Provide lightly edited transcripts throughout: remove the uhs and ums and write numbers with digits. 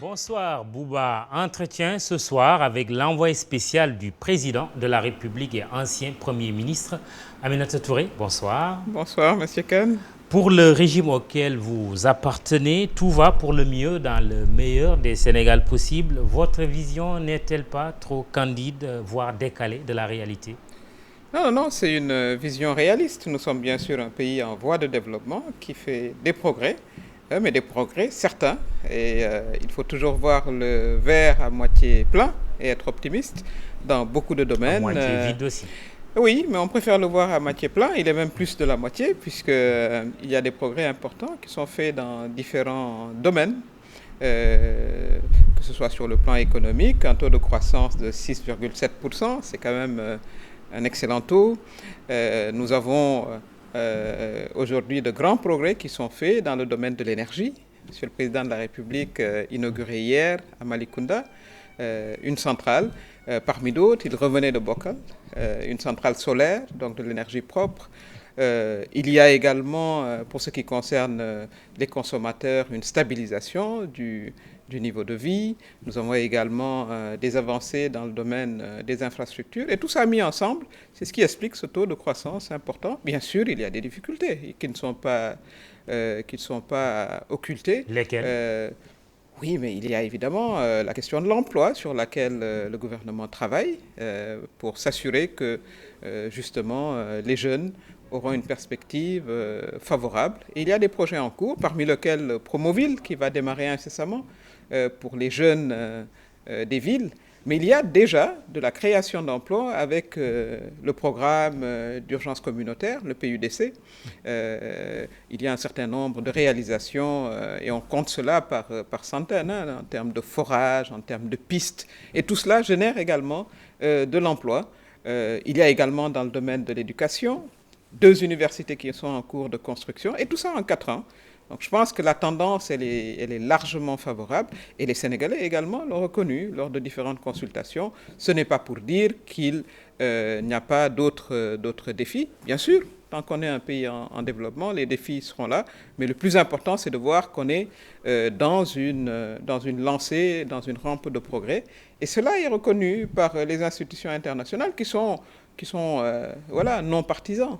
Bonsoir Bouba. Entretien ce soir avec l'envoyé spécial du président de la République et ancien Premier ministre, Aminata Touré. Bonsoir. Bonsoir, Monsieur Kane. Pour le régime auquel vous appartenez, tout va pour le mieux dans le meilleur des Sénégal possibles. Votre vision n'est-elle pas trop candide, voire décalée de la réalité? Non, c'est une vision réaliste. Nous sommes bien sûr un pays en voie de développement qui fait des progrès, mais des progrès certains. Et il faut toujours voir le verre à moitié plein et être optimiste dans beaucoup de domaines. À moitié vide aussi. Oui, mais on préfère le voir à moitié plein. Il est même plus de la moitié, puisqu'il y a des progrès importants qui sont faits dans différents domaines, que ce soit sur le plan économique, un taux de croissance de 6,7%, c'est quand même un excellent taux. Nous avons aujourd'hui de grands progrès qui sont faits dans le domaine de l'énergie. Monsieur le Président de la République inauguré hier à Malicounda une centrale. Parmi d'autres, il revenait de Bokal, une centrale solaire, donc de l'énergie propre. Il y a également, pour ce qui concerne les consommateurs, une stabilisation du niveau de vie. Nous avons également des avancées dans le domaine des infrastructures. Et tout ça mis ensemble, c'est ce qui explique ce taux de croissance important. Bien sûr, il y a des difficultés qui ne sont pas occultées. Lesquelles? Oui, mais il y a évidemment la question de l'emploi sur laquelle le gouvernement travaille pour s'assurer que justement les jeunes auront une perspective favorable. Et il y a des projets en cours, parmi lesquels Promoville qui va démarrer incessamment pour les jeunes des villes. Mais il y a déjà de la création d'emplois avec le programme d'urgence communautaire, le PUDC. Il y a un certain nombre de réalisations et on compte cela par centaines en termes de forage, en termes de pistes. Et tout cela génère également de l'emploi. Il y a également dans le domaine de l'éducation 2 universités qui sont en cours de construction et tout ça en 4 ans. Donc je pense que la tendance, elle est largement favorable et les Sénégalais également l'ont reconnu lors de différentes consultations. Ce n'est pas pour dire qu'il n'y a pas d'autres défis. Bien sûr, tant qu'on est un pays en développement, les défis seront là. Mais le plus important, c'est de voir qu'on est dans une lancée, dans une rampe de progrès. Et cela est reconnu par les institutions internationales qui sont non partisans.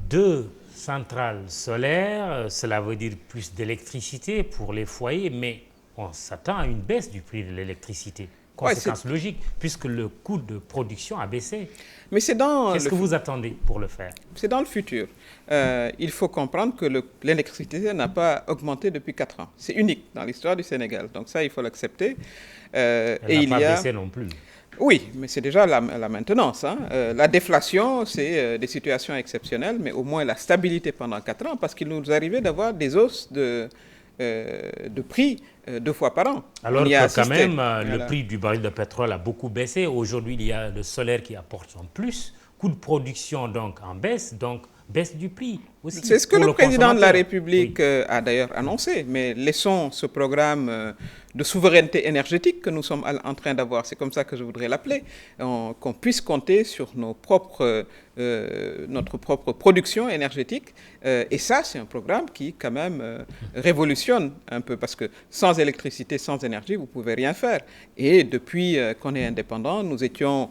2 centrales solaires, cela veut dire plus d'électricité pour les foyers, mais on s'attend à une baisse du prix de l'électricité. Conséquence logique, puisque le coût de production a baissé. Mais qu'est-ce que vous attendez pour le faire? C'est dans le futur. Il faut comprendre que l'électricité n'a pas augmenté depuis 4 ans. C'est unique dans l'histoire du Sénégal. Donc ça, il faut l'accepter. Elle n'a pas baissé non plus. Oui, mais c'est déjà la maintenance. La déflation, c'est des situations exceptionnelles, mais au moins la stabilité pendant 4 ans, parce qu'il nous arrivait d'avoir des hausses de prix 2 fois par an. Alors que quand même, le prix du baril de pétrole a beaucoup baissé. Aujourd'hui, il y a le solaire qui apporte en plus. Coût de production donc en baisse, donc baisse du prix aussi. C'est ce que le président de la République a d'ailleurs annoncé. Mais laissons ce programme de souveraineté énergétique que nous sommes en train d'avoir, c'est comme ça que je voudrais l'appeler, qu'on puisse compter sur notre propre production énergétique. Et ça, c'est un programme qui, quand même, révolutionne un peu, parce que sans électricité, sans énergie, vous ne pouvez rien faire. Et depuis qu'on est indépendant, nous étions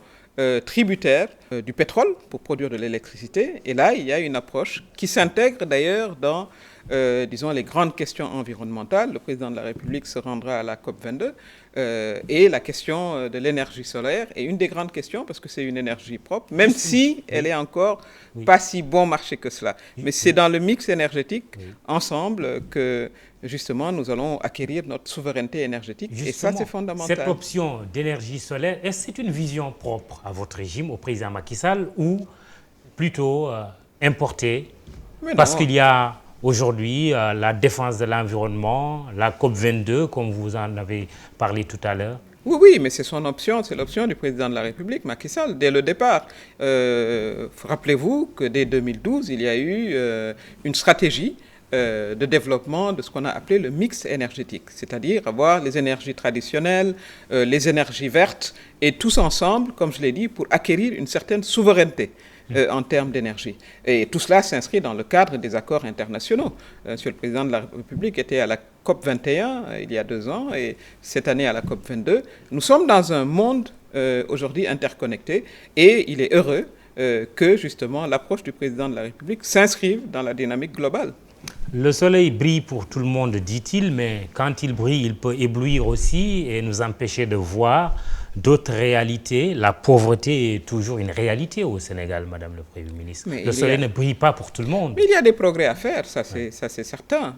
tributaires du pétrole pour produire de l'électricité. Et là, il y a une approche qui s'intègre d'ailleurs dans disons, les grandes questions environnementales. Le président de la République se rendra à la COP22 et la question de l'énergie solaire est une des grandes questions parce que c'est une énergie propre, même si elle est encore pas si bon marché que cela. Mais c'est dans le mix énergétique ensemble que justement nous allons acquérir notre souveraineté énergétique. Justement, et ça, c'est fondamental. Cette option d'énergie solaire, est-ce que c'est une vision propre à votre régime, au président Macky Sall, ou plutôt importée? Parce qu'il y a aujourd'hui la défense de l'environnement, la COP22, comme vous en avez parlé tout à l'heure. Oui, mais c'est son option, c'est l'option du président de la République, Macky Sall, dès le départ. Rappelez-vous que dès 2012, il y a eu une stratégie de développement de ce qu'on a appelé le mix énergétique, c'est-à-dire avoir les énergies traditionnelles, les énergies vertes, et tous ensemble, comme je l'ai dit, pour acquérir une certaine souveraineté en termes d'énergie. Et tout cela s'inscrit dans le cadre des accords internationaux. Monsieur le Président de la République était à la COP 21 il y a 2 ans et cette année à la COP 22. Nous sommes dans un monde aujourd'hui interconnecté et il est heureux que justement l'approche du président de la République s'inscrive dans la dynamique globale. Le soleil brille pour tout le monde, dit-il, mais quand il brille, il peut éblouir aussi et nous empêcher de voir d'autres réalités. La pauvreté est toujours une réalité au Sénégal, Madame le Premier ministre. Le soleil ne brille pas pour tout le monde. Mais il y a des progrès à faire, ça c'est certain.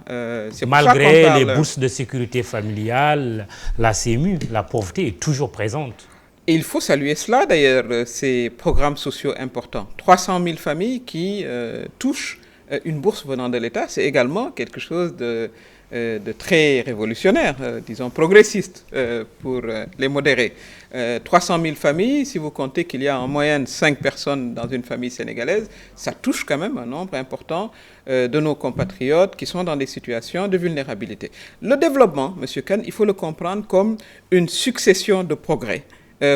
Malgré les bourses de sécurité familiale, la CMU, la pauvreté est toujours présente. Et il faut saluer cela d'ailleurs, ces programmes sociaux importants. 300 000 familles qui touchent une bourse venant de l'État, c'est également quelque chose de très révolutionnaire, disons progressiste pour les modérés. 300 000 familles, si vous comptez qu'il y a en moyenne 5 personnes dans une famille sénégalaise, ça touche quand même un nombre important de nos compatriotes qui sont dans des situations de vulnérabilité. Le développement, M. Kane, il faut le comprendre comme une succession de progrès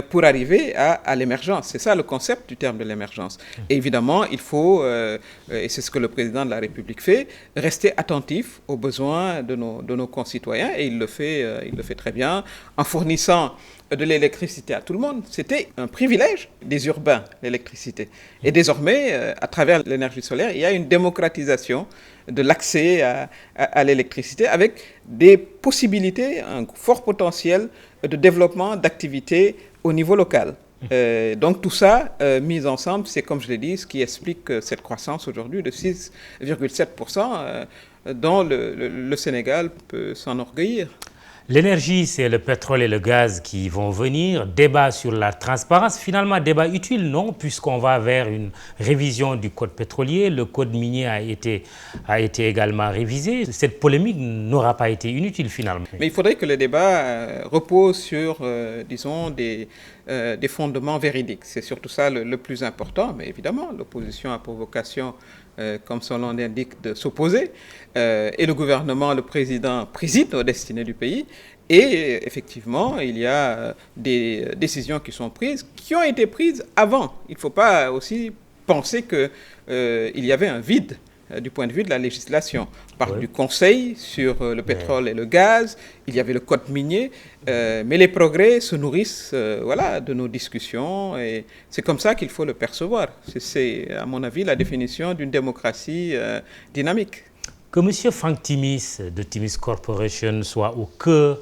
pour arriver à l'émergence. C'est ça le concept du terme de l'émergence. Et évidemment, il faut, et c'est ce que le président de la République fait, rester attentif aux besoins de nos concitoyens, et il le fait très bien, en fournissant de l'électricité à tout le monde. C'était un privilège des urbains, l'électricité. Et désormais, à travers l'énergie solaire, il y a une démocratisation de l'accès à l'électricité avec des possibilités, un fort potentiel de développement d'activités au niveau local. Donc tout ça, mis ensemble, c'est comme je l'ai dit, ce qui explique cette croissance aujourd'hui de 6,7% dont le Sénégal peut s'enorgueillir. L'énergie, c'est le pétrole et le gaz qui vont venir. Débat sur la transparence, finalement débat utile, non? Puisqu'on va vers une révision du code pétrolier. Le code minier a été également révisé. Cette polémique n'aura pas été inutile finalement. Mais il faudrait que le débat repose sur, disons, des fondements véridiques. C'est surtout ça le plus important. Mais évidemment, l'opposition a pour vocation, comme son nom l'indique, de s'opposer. Et le gouvernement, le président, préside aux destinées du pays. Et effectivement, il y a des décisions qui sont prises, qui ont été prises avant. Il ne faut pas aussi penser qu'il y avait un vide du point de vue de la législation. On parle du Conseil sur le pétrole et le gaz, il y avait le code minier, mais les progrès se nourrissent de nos discussions et c'est comme ça qu'il faut le percevoir. C'est, à mon avis, la définition d'une démocratie dynamique. Que M. Franck Timis de Timis Corporation soit au cœur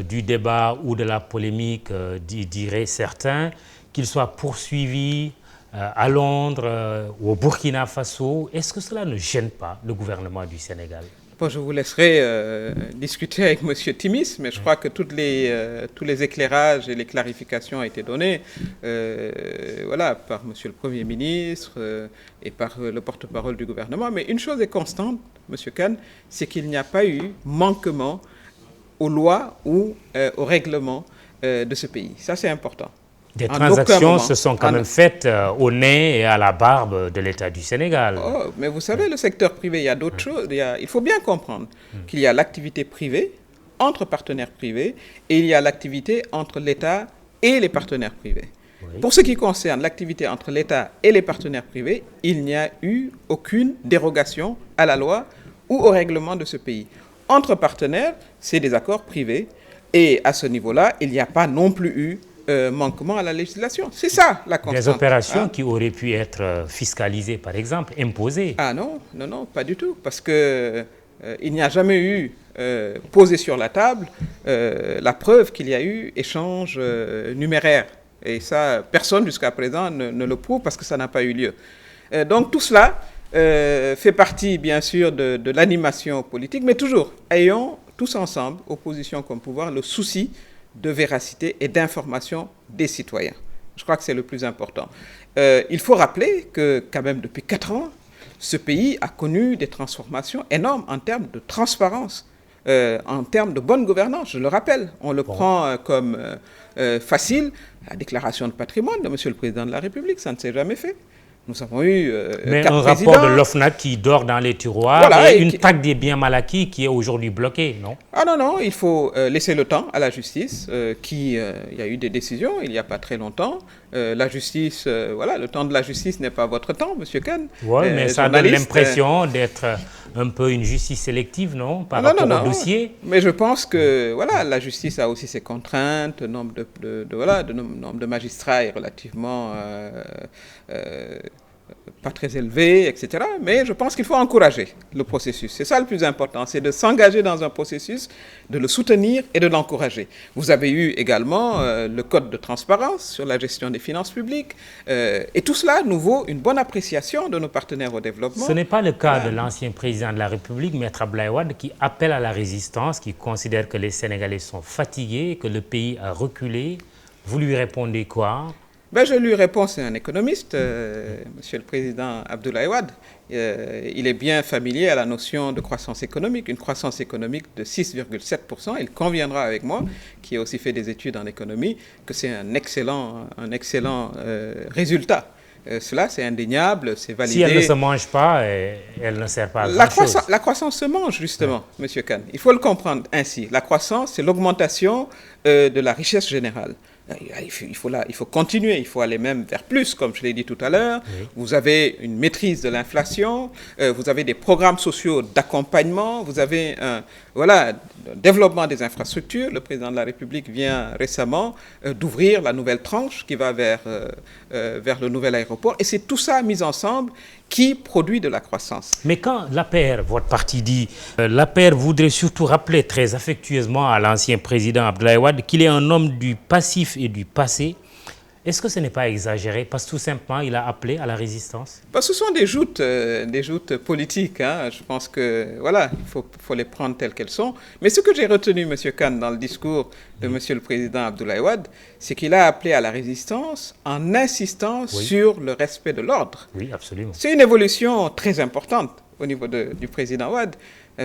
du débat ou de la polémique, diraient certains, qu'il soit poursuivi à Londres ou au Burkina Faso, est-ce que cela ne gêne pas le gouvernement du Sénégal? Bon, je vous laisserai discuter avec M. Timis, mais je crois que tous les éclairages et les clarifications ont été donnés par M. le Premier ministre et par le porte-parole du gouvernement. Mais une chose est constante, M. Kane, c'est qu'il n'y a pas eu manquement aux lois ou aux règlements de ce pays. Ça, c'est important. Des transactions se sont quand même faites au nez et à la barbe de l'État du Sénégal. Oh, mais vous savez, le secteur privé, il y a d'autres choses. Il faut bien comprendre qu'il y a l'activité privée entre partenaires privés et il y a l'activité entre l'État et les partenaires privés. Oui. Pour ce qui concerne l'activité entre l'État et les partenaires privés, il n'y a eu aucune dérogation à la loi ou au règlement de ce pays. Entre partenaires, c'est des accords privés et à ce niveau-là, il n'y a pas non plus eu manquement à la législation. C'est ça la constante. Des opérations qui auraient pu être fiscalisées, par exemple, imposées. Ah non, pas du tout. Parce qu'il n'y a jamais eu posé sur la table la preuve qu'il y a eu échange numéraire. Et ça, personne jusqu'à présent ne le prouve parce que ça n'a pas eu lieu. Donc tout cela fait partie, bien sûr, de l'animation politique, mais toujours, ayons tous ensemble, opposition comme pouvoir, le souci de véracité et d'information des citoyens. Je crois que c'est le plus important. Il faut rappeler que, quand même, depuis 4 ans, ce pays a connu des transformations énormes en termes de transparence, en termes de bonne gouvernance. Je le rappelle, on le prend comme facile. La déclaration de patrimoine de M. le Président de la République, ça ne s'est jamais fait. Nous avons eu mais un rapport de l'OFNAC qui dort dans les tiroirs, voilà, et une traque des biens mal acquis qui est aujourd'hui bloquée, non? Ah non, il faut laisser le temps à la justice, il y a eu des décisions il n'y a pas très longtemps. La justice, le temps de la justice n'est pas votre temps, M. Kane. Oui, mais ça donne l'impression d'être un peu une justice sélective, non, par Non, rapport non, au non. dossier? Mais je pense que voilà, la justice a aussi ses contraintes, le nombre nombre de magistrats est relativement euh, pas très élevé, etc. Mais je pense qu'il faut encourager le processus. C'est ça le plus important, c'est de s'engager dans un processus, de le soutenir et de l'encourager. Vous avez eu également le code de transparence sur la gestion des finances publiques. Et tout cela nous vaut une bonne appréciation de nos partenaires au développement. Ce n'est pas le cas de l'ancien président de la République, Maître Abdoulaye Wade, qui appelle à la résistance, qui considère que les Sénégalais sont fatigués, que le pays a reculé. Vous lui répondez quoi? Ben, je lui réponds, c'est un économiste, Monsieur le Président Abdoulaye Wade. Il est bien familier à la notion de croissance économique, une croissance économique de 6,7%. Il conviendra avec moi, qui a aussi fait des études en économie, que c'est un excellent résultat. Cela, c'est indéniable, c'est validé. Si elle ne se mange pas, elle ne sert pas à grand-chose. La croissance se mange, justement, Monsieur Kane. Il faut le comprendre ainsi. La croissance, c'est l'augmentation de la richesse générale. Il faut continuer, il faut aller même vers plus, comme je l'ai dit tout à l'heure. Oui. Vous avez une maîtrise de l'inflation, vous avez des programmes sociaux d'accompagnement, vous avez un développement des infrastructures. Le président de la République vient récemment d'ouvrir la nouvelle tranche qui va vers le nouvel aéroport. Et c'est tout ça mis ensemble qui produit de la croissance. Mais quand l'APR, votre parti dit, l'APR voudrait surtout rappeler très affectueusement à l'ancien président Abdoulaye Wade qu'il est un homme du passif et du passé, est-ce que ce n'est pas exagéré? Parce que tout simplement, il a appelé à la résistance. Parce que ce sont des joutes politiques. Hein. Je pense que, voilà, il faut les prendre telles qu'elles sont. Mais ce que j'ai retenu, M. Kane, dans le discours de M. le Président Abdoulaye Wade, c'est qu'il a appelé à la résistance en insistant sur le respect de l'ordre. Oui, absolument. C'est une évolution très importante au niveau du Président Wade.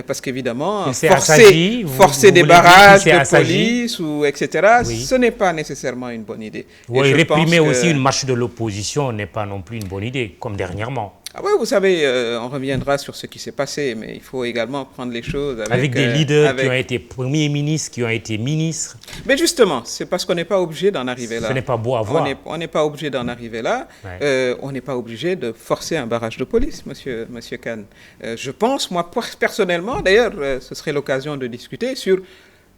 Parce qu'évidemment, forcer des barrages de police, etc., ce n'est pas nécessairement une bonne idée. Oui, réprimer aussi une marche de l'opposition n'est pas non plus une bonne idée, comme dernièrement. Ah oui, vous savez, on reviendra sur ce qui s'est passé, mais il faut également prendre les choses avec des leaders qui ont été premiers ministres, qui ont été ministres. Mais justement, c'est parce qu'on n'est pas obligé d'en arriver là. Ce n'est pas beau à voir. On n'est pas obligé d'en arriver là. On n'est pas obligé de forcer un barrage de police, monsieur Kane. Je pense, moi, personnellement, d'ailleurs, ce serait l'occasion de discuter sur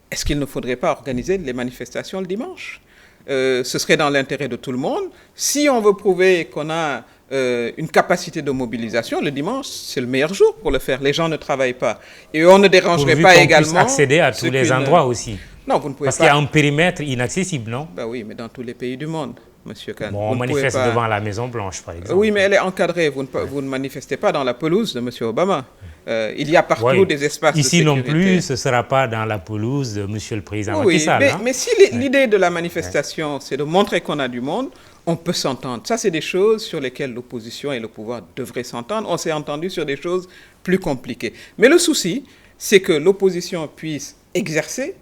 est-ce qu'il ne faudrait pas organiser les manifestations le dimanche? Ce serait dans l'intérêt de tout le monde. Si on veut prouver qu'on a une capacité de mobilisation, le dimanche, c'est le meilleur jour pour le faire. Les gens ne travaillent pas. Et on ne dérangerait pas également... Pourvu qu'on puisse accéder à tous les endroits aussi. Non, vous ne pouvez pas. Parce qu'il y a un périmètre inaccessible, non? Ben oui, mais dans tous les pays du monde, Monsieur Kane. Bon, on manifeste devant la Maison-Blanche, par exemple. Oui, mais elle est encadrée. Vous ne manifestez pas dans la pelouse de Monsieur Obama. Il y a partout des espaces de sécurité. Ici non plus, ce ne sera pas dans la pelouse de Monsieur le Président Macky Sall. Mais si l'idée de la manifestation, c'est de montrer qu'on a du monde, on peut s'entendre. Ça, c'est des choses sur lesquelles l'opposition et le pouvoir devraient s'entendre. On s'est entendu sur des choses plus compliquées. Mais le souci, c'est que l'opposition puisse exercer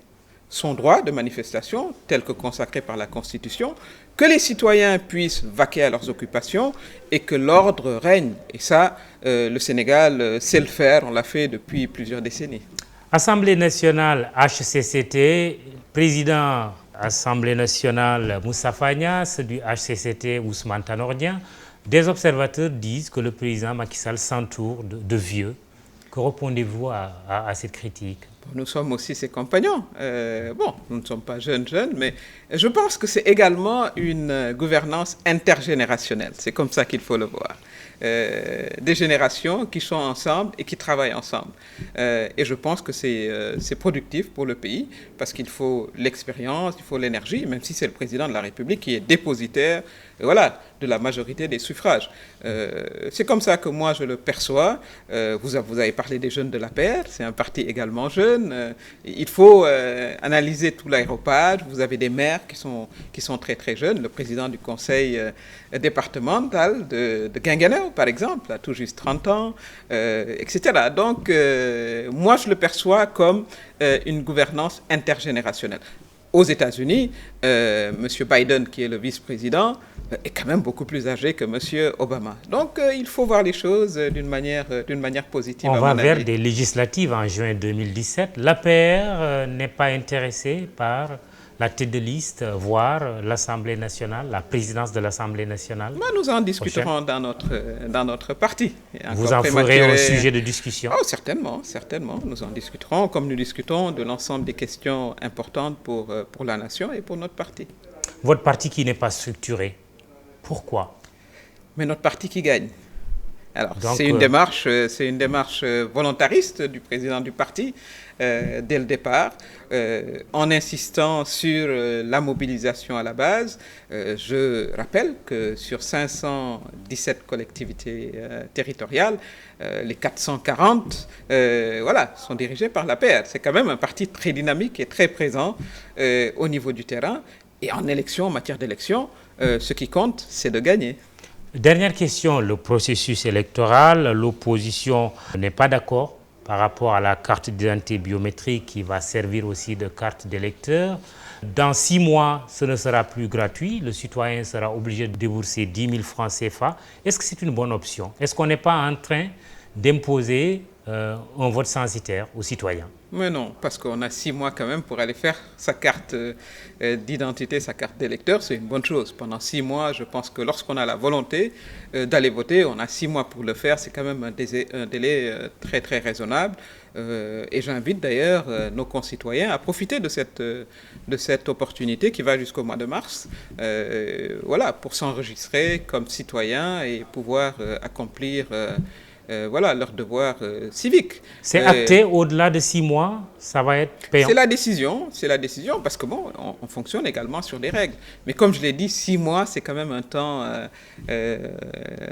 son droit de manifestation, tel que consacré par la Constitution, que les citoyens puissent vaquer à leurs occupations et que l'ordre règne. Et ça, le Sénégal sait le faire, on l'a fait depuis plusieurs décennies. Assemblée nationale, HCCT, président Assemblée nationale Moustapha Niasse, du HCCT Ousmane Tanor Dieng. Des observateurs disent que le président Macky Sall s'entoure de vieux. Que répondez-vous à cette critique? Nous sommes aussi ses compagnons. Nous ne sommes pas jeunes, mais je pense que c'est également une gouvernance intergénérationnelle. C'est comme ça qu'il faut le voir. Des générations qui sont ensemble et qui travaillent ensemble. Et je pense que c'est productif pour le pays parce qu'il faut l'expérience, il faut l'énergie, même si c'est le président de la République qui est dépositaire de la majorité des suffrages. C'est comme ça que moi je le perçois. Vous avez parlé des jeunes de l'APR, c'est un parti également jeune. Il faut analyser tout l'aéropage. Vous avez des maires qui sont très très jeunes. Le président du conseil départemental de Guinguinéo, par exemple, a tout juste 30 ans, etc. Donc, moi je le perçois comme une gouvernance intergénérationnelle. aux États-Unis, M. Biden, qui est le vice-président, est quand même beaucoup plus âgé que M. Obama. Donc, il faut voir les choses d'une manière positive. On va vers des législatives en juin 2017. L'APR n'est pas intéressé par la tête de liste, voire l'Assemblée nationale, la présidence de l'Assemblée nationale. Nous en discuterons dans notre parti. Vous en ferez un sujet de discussion? Oh, certainement, certainement. Nous en discuterons comme nous discutons de l'ensemble des questions importantes pour la nation et pour notre parti. Votre parti qui n'est pas structuré, pourquoi? Mais notre parti qui gagne. Alors, c'est une démarche volontariste du président du parti dès le départ, en insistant sur la mobilisation à la base. Je rappelle que sur 517 collectivités territoriales, les 440 sont dirigées par l'APR. C'est quand même un parti très dynamique et très présent au niveau du terrain. Et en matière d'élection, ce qui compte, c'est de gagner. Dernière question, le processus électoral, l'opposition n'est pas d'accord par rapport à la carte d'identité biométrique qui va servir aussi de carte d'électeur. Dans 6 mois, ce ne sera plus gratuit, le citoyen sera obligé de débourser 10 000 francs CFA. Est-ce que c'est une bonne option? Est-ce qu'on n'est pas en train d'imposer un vote censitaire aux citoyens? Mais non, parce qu'on a 6 mois quand même pour aller faire sa carte d'identité, sa carte d'électeur, c'est une bonne chose. Pendant 6 mois, je pense que lorsqu'on a la volonté d'aller voter, on a 6 mois pour le faire, c'est quand même un délai très très raisonnable. Et j'invite d'ailleurs nos concitoyens à profiter de cette opportunité qui va jusqu'au mois de mars, pour s'enregistrer comme citoyen et pouvoir accomplir leur devoir civique. C'est acté au-delà de 6 mois, ça va être payant? C'est la décision, parce que on fonctionne également sur des règles. Mais comme je l'ai dit, 6 mois, c'est quand même un temps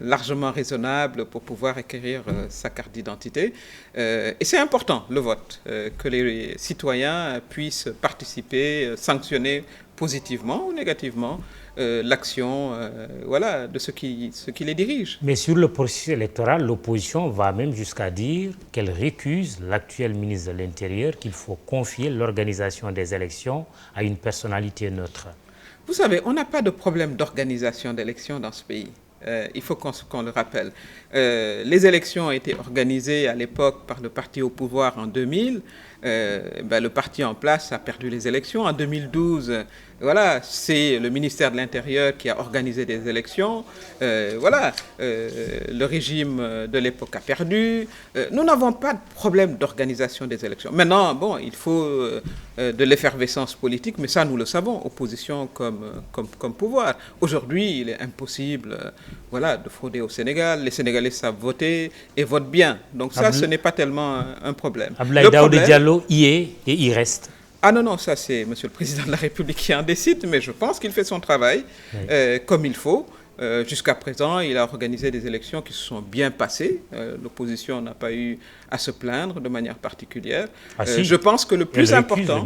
largement raisonnable pour pouvoir acquérir sa carte d'identité. Et c'est important, le vote, que les citoyens puissent participer, sanctionner positivement ou négativement l'action de ceux qui les dirigent. Mais sur le processus électoral, l'opposition va même jusqu'à dire qu'elle récuse l'actuel ministre de l'Intérieur, qu'il faut confier l'organisation des élections à une personnalité neutre. Vous savez, on n'a pas de problème d'organisation d'élections dans ce pays. Il faut qu'on le rappelle. Les élections ont été organisées à l'époque par le parti au pouvoir en 2000. Le parti en place a perdu les élections. En 2012, c'est le ministère de l'Intérieur qui a organisé des élections. Le régime de l'époque a perdu. Nous n'avons pas de problème d'organisation des élections. Maintenant, il faut de l'effervescence politique, mais ça, nous le savons, opposition comme pouvoir. Aujourd'hui, il est impossible de frauder au Sénégal. Les Sénégalais savent voter et votent bien. Donc ça, ce n'est pas tellement un problème. Abdoulaye Daouda Diallo y est et y reste. Ah non, ça c'est Monsieur le Président de la République qui en décide, mais je pense qu'il fait son travail comme il faut. Jusqu'à présent, il a organisé des élections qui se sont bien passées. L'opposition n'a pas eu à se plaindre de manière particulière. Je pense que le plus important...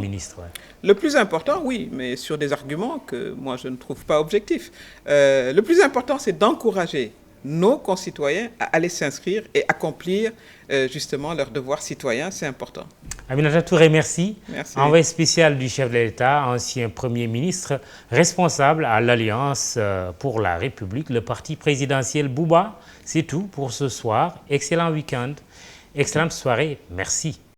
Le plus important, oui, mais sur des arguments que moi je ne trouve pas objectifs. Le plus important, c'est d'encourager nos concitoyens à aller s'inscrire et accomplir justement leurs devoirs citoyens, c'est important. Aminata Touré, merci. Merci. Envoyé spécial du chef de l'État, ancien Premier ministre, responsable à l'Alliance pour la République, le parti présidentiel Bouba. C'est tout pour ce soir. Excellent week-end, excellente soirée. Merci.